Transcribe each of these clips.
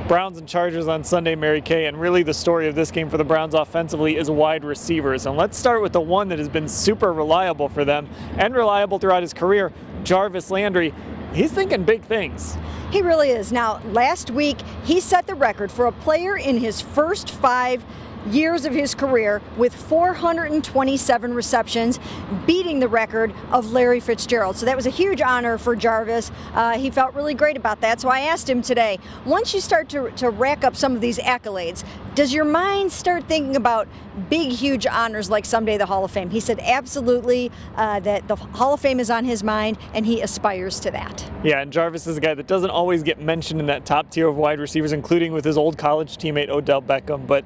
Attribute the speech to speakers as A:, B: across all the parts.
A: Browns and Chargers on Sunday, Mary Kay, and really the story of this game for the Browns offensively is wide receivers. And let's start with the one that has been super reliable for them and reliable throughout his career, Jarvis Landry. He's thinking big things.
B: He really is. Now, last week, he set the record for a player in his first 5 years of his career with 427 receptions, beating the record of Larry Fitzgerald. So that was a huge honor for Jarvis. He felt really great about that. So I asked him today, once you start to rack up some of these accolades, does your mind start thinking about big, huge honors like someday the Hall of Fame? He said absolutely, that the Hall of Fame is on his mind and he aspires to that.
A: Yeah, and Jarvis is a guy that doesn't always get mentioned in that top tier of wide receivers, including with his old college teammate Odell Beckham, but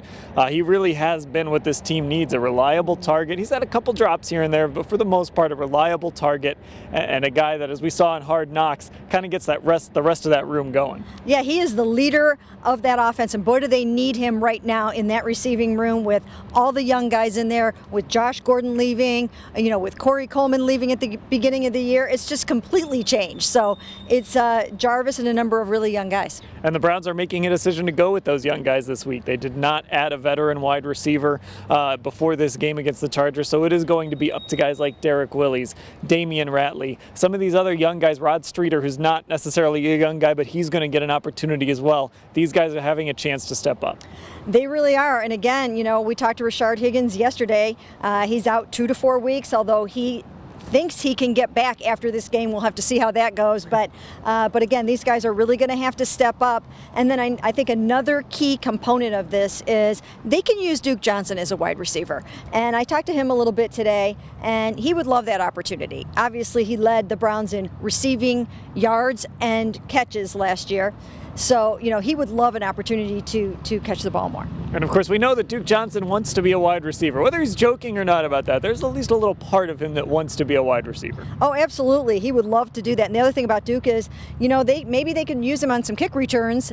A: he really has been what this team needs, a reliable target. He's had a couple drops here and there, but for the most part, a reliable target and a guy that, as we saw in Hard Knocks, kind of gets the rest of that room going.
B: Yeah, he is the leader of that offense, and boy, do they need him right now in that receiving room with all the young guys in there, with Josh Gordon leaving, with Corey Coleman leaving at the beginning of the year. It's just completely changed. So it's Jarvis and a number of really young guys.
A: And the Browns are making a decision to go with those young guys this week. They did not add a veteran wide receiver before this game against the Chargers, so it is going to be up to guys like Derek Willis, Damian Ratley, some of these other young guys, Rod Streeter, who's not necessarily a young guy, but he's going to get an opportunity as well. These guys are having a chance to step up.
B: They really are. And again, we talked to Rashard Higgins yesterday. He's out 2 to 4 weeks, although he thinks he can get back after this game. We'll have to see how that goes. But again, these guys are really going to have to step up. And then I think another key component of this is they can use Duke Johnson as a wide receiver. And I talked to him a little bit today, and he would love that opportunity. Obviously, he led the Browns in receiving yards and catches last year. So, he would love an opportunity to catch the ball more.
A: And of course, we know that Duke Johnson wants to be a wide receiver. Whether he's joking or not about that, there's at least a little part of him that wants to be a wide receiver.
B: Oh, absolutely. He would love to do that. And the other thing about Duke is, maybe they can use him on some kick returns,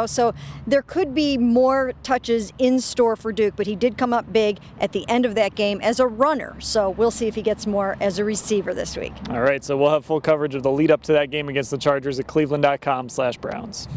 B: so there could be more touches in store for Duke, but he did come up big at the end of that game as a runner. So we'll see if he gets more as a receiver this week.
A: All right, so we'll have full coverage of the lead up to that game against the Chargers at cleveland.com/Browns.